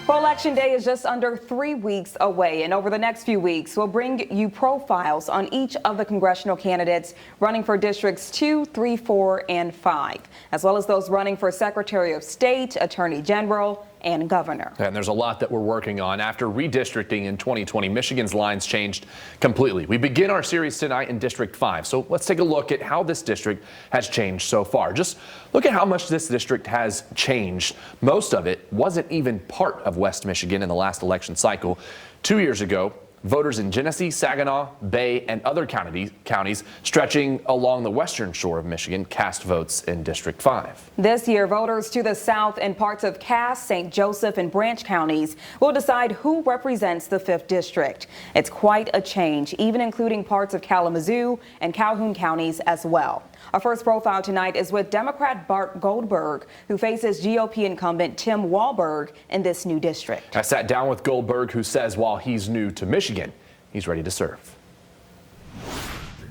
Well, Election Day is just under 3 weeks away, and over the next few weeks, we'll bring you profiles on each of the congressional candidates running for districts 2, 3, 4, and 5, as well as those running for Secretary of State, Attorney General, and Governor. And there's a lot that we're working on. After redistricting in 2020, Michigan's lines changed completely. We begin our series tonight in District 5. So let's take a look at how this district has changed so far. Just look at how much this district has changed. Most of it wasn't even part of West Michigan in the last election cycle. 2 years ago, voters in Genesee, Saginaw, Bay, and other counties stretching along the western shore of Michigan cast votes in District 5. This year, voters to the south and parts of Cass, St. Joseph, and Branch counties will decide who represents the 5th district. It's quite a change, even including parts of Kalamazoo and Calhoun counties as well. Our first profile tonight is with Democrat Bart Goldberg, who faces GOP incumbent Tim Walberg in this new district. I sat down with Goldberg, who says while he's new to Michigan, he's ready to serve.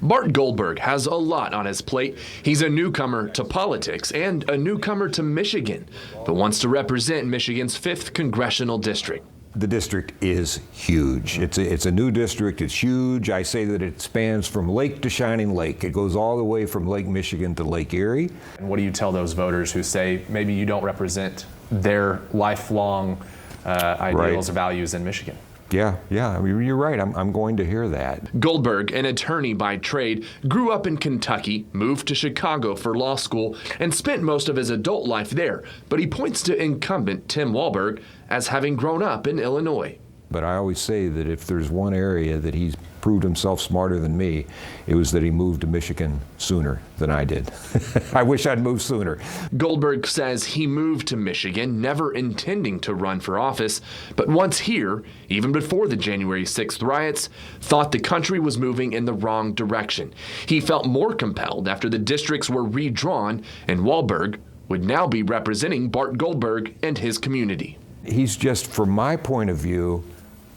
Bart Goldberg has a lot on his plate. He's a newcomer to politics and a newcomer to Michigan, but wants to represent Michigan's 5th congressional district. The district is huge. It's a new district. It's huge. I say that it spans from lake to shining lake. It goes all the way from Lake Michigan to Lake Erie. And what do you tell those voters who say maybe you don't represent their lifelong ideals or values in Michigan? Yeah, I mean, you're right. I'm going to hear that. Goldberg, an attorney by trade, grew up in Kentucky, moved to Chicago for law school, and spent most of his adult life there. But he points to incumbent Tim Walberg as having grown up in Illinois. But I always say that if there's one area that he's proved himself smarter than me, it was that he moved to Michigan sooner than I did. I wish I'd moved sooner. Goldberg says he moved to Michigan, never intending to run for office, but once here, even before the January 6th riots, thought the country was moving in the wrong direction. He felt more compelled after the districts were redrawn, and Walberg would now be representing Bart Goldberg and his community. He's just, from my point of view,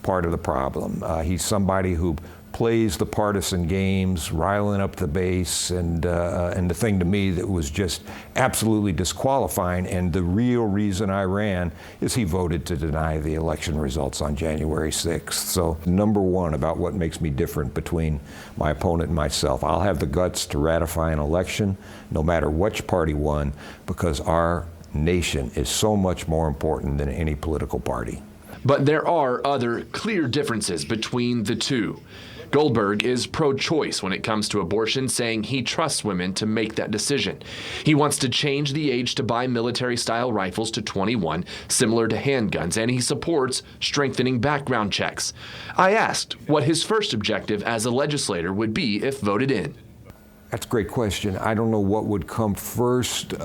part of the problem. He's somebody who plays the partisan games, riling up the base, and the thing to me that was just absolutely disqualifying, and the real reason I ran is he voted to deny the election results on January 6th. So number one about what makes me different between my opponent and myself, I'll have the guts to ratify an election no matter which party won, because our nation is so much more important than any political party. But there are other clear differences between the two. Goldberg is pro-choice when it comes to abortion, saying he trusts women to make that decision. He wants to change the age to buy military-style rifles to 21, similar to handguns, and he supports strengthening background checks. I asked what his first objective as a legislator would be if voted in. That's a great question. I don't know what would come first.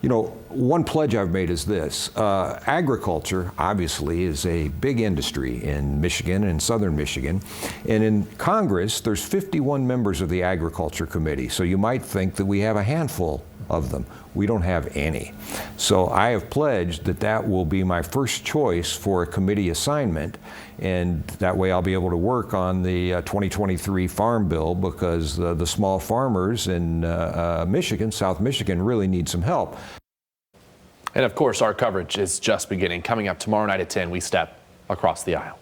You know, one pledge I've made is this. Agriculture, obviously, is a big industry in Michigan and southern Michigan. And in Congress, there's 51 members of the Agriculture Committee. So you might think that we have a handful of them. We don't have any. So I have pledged that that will be my first choice for a committee assignment. And that way I'll be able to work on the 2023 Farm Bill, because the small farmers in Michigan, South Michigan, really need some help. And of course, our coverage is just beginning. Coming up tomorrow night at 10, we step across the aisle.